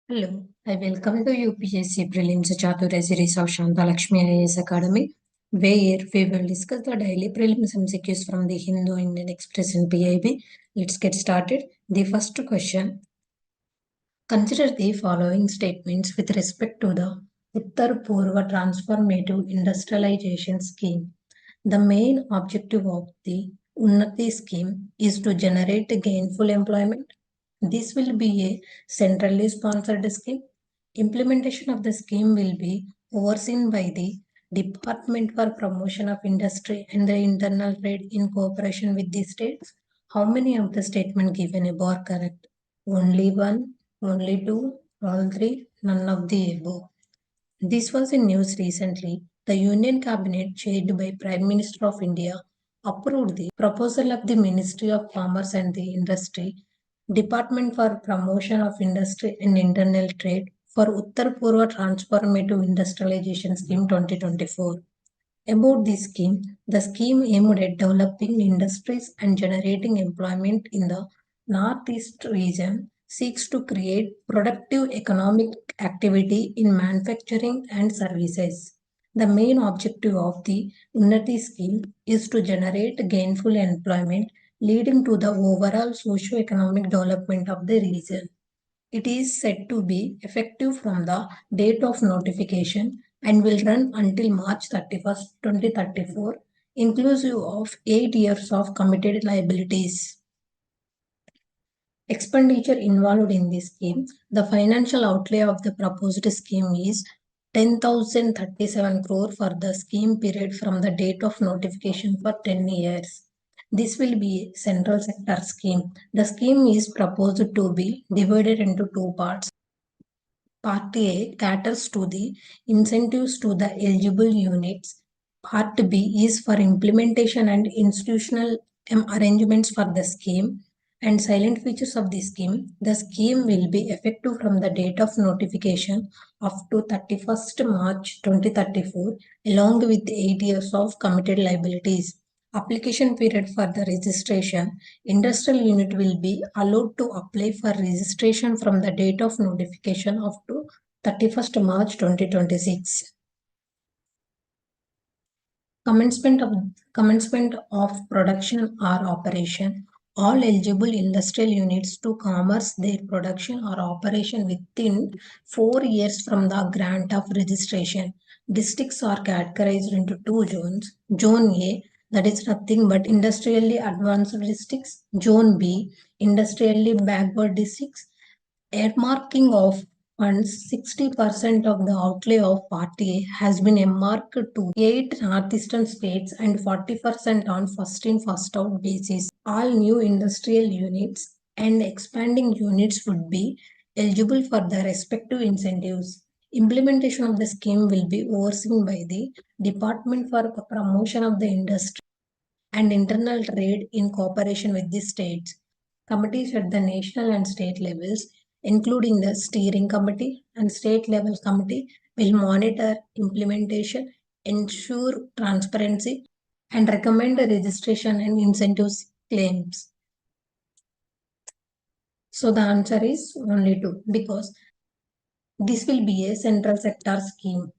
Hello, I welcome to UPSC Prelims Chaturya series of SHANTHA LAKSHMI IAS ACADEmy, where we will discuss the daily Prelims MCQs from the Hindu, Indian Express and PIB. Let's get started. The first question. Consider the following statements with respect to the Uttar Purva Transformative Industrialization Scheme. The main objective of the Unnati scheme is to generate gainful employment. This will be a centrally sponsored scheme. Implementation of the scheme will be overseen by the Department for Promotion of Industry and the Internal Trade in cooperation with the states. How many of the statement given above are correct? Only one, only two, all three, none of the above. This was in news recently. The Union Cabinet, chaired by Prime Minister of India, approved the proposal of the Ministry of Commerce and the Industry, Department for Promotion of Industry and Internal Trade for Uttar Purva Transformative Industrialization Scheme 2024. About this scheme, the scheme aimed at developing industries and generating employment in the Northeast region seeks to create productive economic activity in manufacturing and services. The main objective of the Unnati scheme is to generate gainful employment leading to the overall socio-economic development of the region. It is said to be effective from the date of notification and will run until March 31st, 2034, inclusive of 8 years of committed liabilities. Expenditure involved in this scheme. The financial outlay of the proposed scheme is 10,037 crore for the scheme period from the date of notification for 10 years. This will be a central sector scheme. The scheme is proposed to be divided into two parts. Part A caters to the incentives to the eligible units. Part B is for implementation and institutional arrangements for the scheme and silent features of the scheme. The scheme will be effective from the date of notification up to 31st March 2034 along with 8 years of committed liabilities. Application period for the registration. Industrial unit will be allowed to apply for registration from the date of notification up to 31st March 2026. Commencement of production or operation. All eligible industrial units to commence their production or operation within 4 years from the grant of registration. Districts are categorized into two zones. Zone A, that is nothing but industrially advanced districts. Zone B, industrially backward districts. Earmarking of funds, 60% of the outlay of Part A has been earmarked to 8 northeastern states and 40% on first-in, first-out basis. All new industrial units and expanding units would be eligible for the respective incentives. Implementation of the scheme will be overseen by the Department for Promotion of the Industry and Internal Trade in cooperation with the states. Committees at the national and state levels, including the steering committee and state level committee, will monitor implementation, ensure transparency, and recommend registration and incentives claims. So the answer is only 2 because this will be a central sector scheme.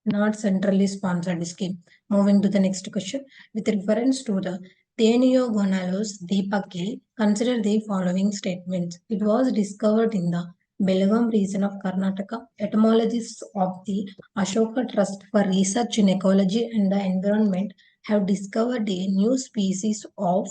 Not centrally sponsored scheme. Moving to the next question. With reference to the Theneogonalus Deepaki, consider the following statements. It was discovered in the Belgaum region of Karnataka. Etymologists of the Ashoka Trust for Research in Ecology and the Environment have discovered a new species of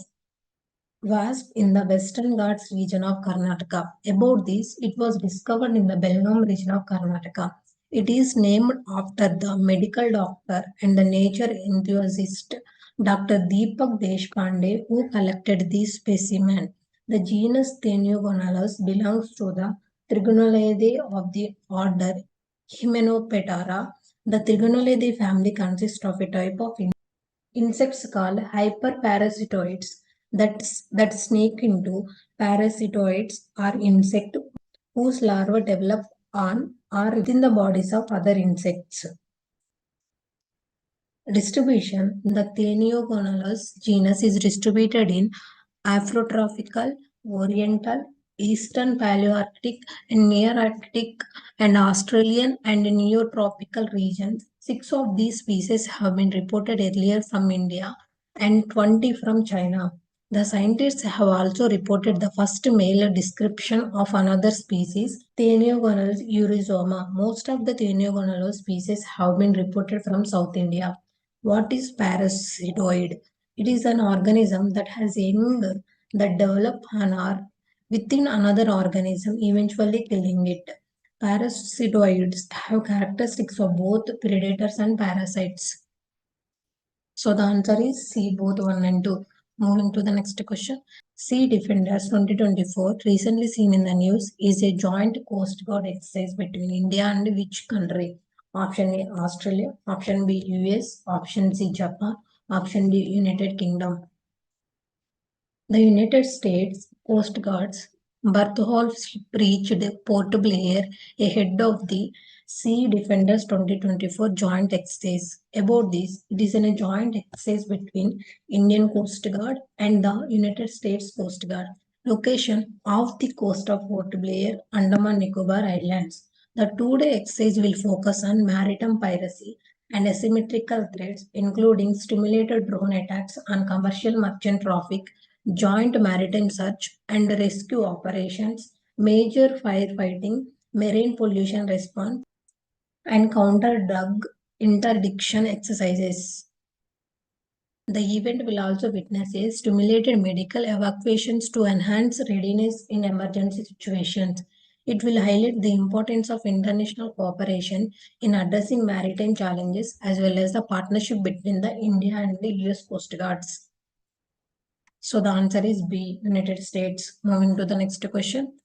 wasp in the Western Ghats region of Karnataka. About this, it was discovered in the Belgaum region of Karnataka. It is named after the medical doctor and the nature enthusiast Dr. Deepak Deshpande, who collected this specimen. The genus Theneogonalus belongs to the Trigonalidae of the order Hymenoptera. The Trigonalidae family consists of a type of insects called hyperparasitoids that sneak into parasitoids or insect whose larvae develop on or within the bodies of other insects. Distribution. The Theneogonalus genus is distributed in Afrotropical, Oriental, Eastern Paleoarctic, and Nearctic, and Australian and Neotropical regions. 6 of these species have been reported earlier from India and 20 from China. The scientists have also reported the first male description of another species, Theanogonal urizoma. Most of the Theanogonal species have been reported from South India. What is parasitoid? It is an organism that has young that develop an or within another organism, eventually killing it. Parasitoids have characteristics of both predators and parasites. So the answer is C, both 1 and 2. Moving to the next question. Sea Defenders 2024, recently seen in the news, is a joint Coast Guard exercise between India and which country? Option A, Australia. Option B, US. Option C, Japan. Option D, United Kingdom. The United States Coast Guard's Berthold ship reached Port Blair ahead of the Sea Defenders 2024 joint exercise. About this, it is a joint exercise between Indian Coast Guard and the United States Coast Guard. Location off the coast of Port Blair, Andaman Nicobar Islands. The two-day exercise will focus on maritime piracy and asymmetrical threats, including stimulated drone attacks on commercial merchant traffic, joint maritime search and rescue operations, major firefighting, marine pollution response, and counter drug interdiction exercises. The event will also witness a stimulated medical evacuations to enhance readiness in emergency situations. It will highlight the importance of international cooperation in addressing maritime challenges as well as the partnership between the India and the US Coast Guards. So the answer is B, United States. Moving to the next question.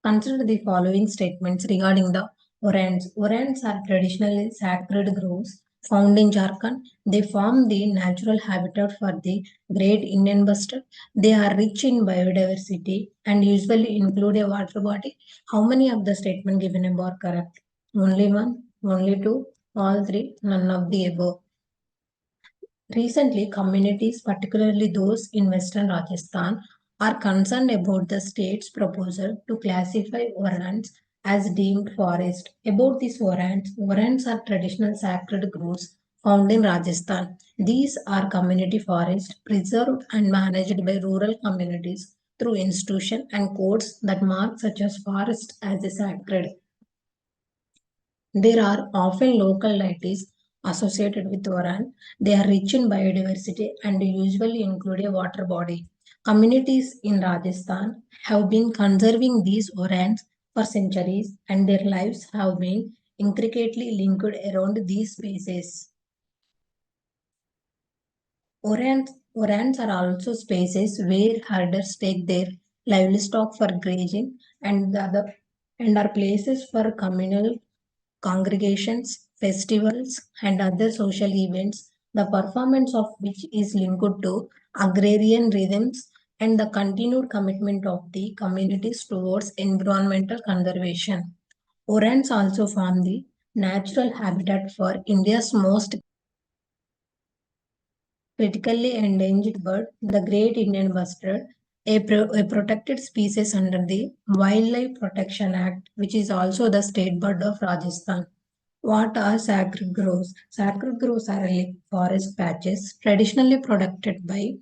Consider the following statements regarding the Orans. Orans are traditionally sacred groves found in Jharkhand. They form the natural habitat for the great Indian bustard. They are rich in biodiversity and usually include a water body. How many of the statements given above are correct? Only one, only two, all three, none of the above. Recently, communities, particularly those in Western Rajasthan, are concerned about the state's proposal to classify warrants as deemed forest. About these warrants are traditional sacred groves found in Rajasthan. These are community forests preserved and managed by rural communities through institutions and codes that mark such as forest as a sacred. There are often local deities associated with Oran. They are rich in biodiversity and usually include a water body. Communities in Rajasthan have been conserving these Orans for centuries and their lives have been intricately linked around these spaces. Orans are also spaces where herders take their livestock for grazing and are places for communal congregations, festivals, and other social events, the performance of which is linked to agrarian rhythms and the continued commitment of the communities towards environmental conservation. Orans also form the natural habitat for India's most critically endangered bird, the great Indian bustard, a protected species under the Wildlife Protection Act, which is also the state bird of Rajasthan. What are sacred groves? Sacred groves are forest patches traditionally protected by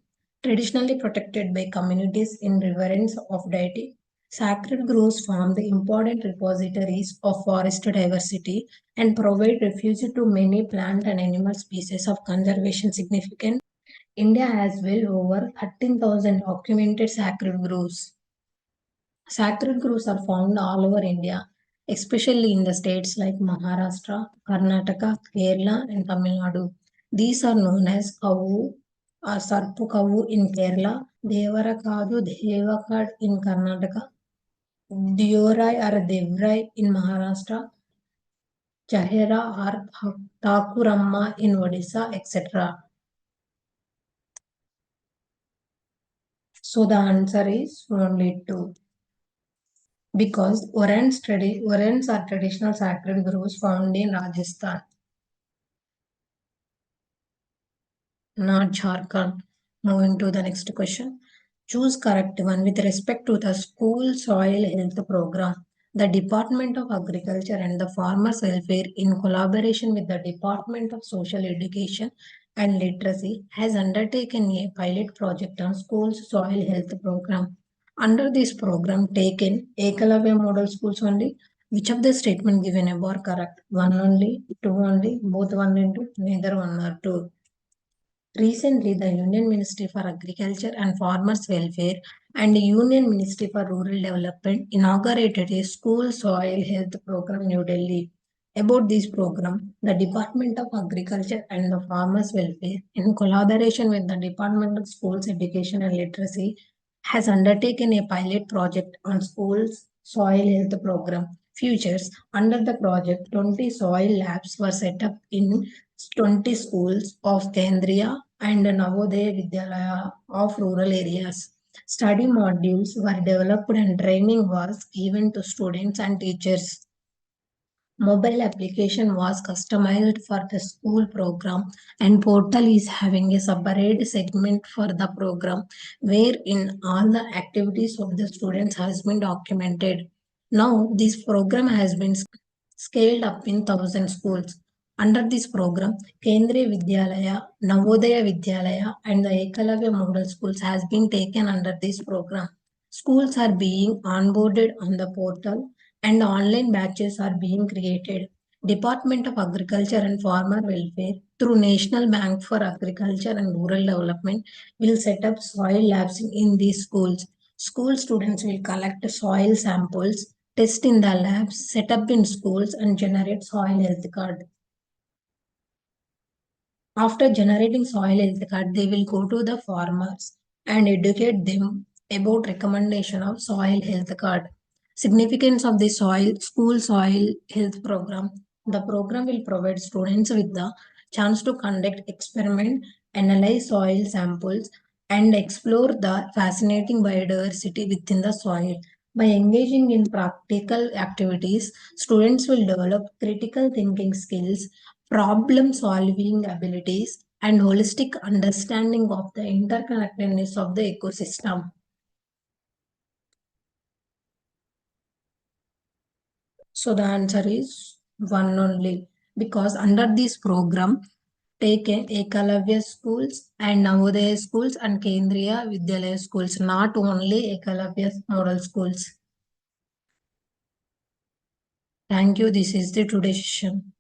communities in reverence of deity. Sacred groves form the important repositories of forest diversity and provide refuge to many plant and animal species of conservation significance. India has well over 13,000 documented sacred groves. Sacred groves are found all over India, especially in the states like Maharashtra, Karnataka, Kerala, and Tamil Nadu. These are known as Kavu, Sarpu Kavu in Kerala, Devarakadu Devakad in Karnataka, Diorai or Devrai in Maharashtra, Chahera or Thakuramma in Odisha, etc. So the answer is only 2. Because Orans are traditional sacred groves found in Rajasthan, not Jharkhand. Moving to the next question. Choose correct one with respect to the school soil health program. The Department of Agriculture and the Farmers Welfare, in collaboration with the Department of Social Education and Literacy, has undertaken a pilot project on schools soil health program. Under this program, taken Ekalavya model schools only. Which of the statement given above are correct? One only, two only, both one and two, neither one or two. Recently, the Union Ministry for Agriculture and Farmers Welfare and Union Ministry for Rural Development inaugurated a school soil health program in New Delhi. About this program, the Department of Agriculture and the Farmers Welfare, in collaboration with the Department of Schools Education and Literacy, has undertaken a pilot project on schools soil health program. Futures under the project, 20 soil labs were set up in 20 schools of Kendriya and Navodaya Vidyalaya of rural areas. Study modules were developed and training was given to students and teachers. Mobile application was customized for the school program, and portal is having a separate segment for the program wherein all the activities of the students has been documented. Now this program has been scaled up in 1,000 schools. Under this program, Kendriya Vidyalaya, Navodaya Vidyalaya and the Ekalavya model schools has been taken under this program. Schools are being onboarded on the portal and online batches are being created. Department of Agriculture and Farmer Welfare through National Bank for Agriculture and Rural Development will set up soil labs in these schools. School students will collect soil samples, test in the labs, set up in schools and generate soil health card. After generating soil health card, they will go to the farmers and educate them about recommendation of soil health card. Significance of the school soil health program. The program will provide students with the chance to conduct experiment, analyze soil samples, and explore the fascinating biodiversity within the soil. By engaging in practical activities, students will develop critical thinking skills, problem solving abilities, and holistic understanding of the interconnectedness of the ecosystem. So the answer is one only, because under this program, take Ekalavya schools and Navodaya schools and Kendriya Vidyalaya schools, not only Ekalavya model schools. Thank you. This is the today's session.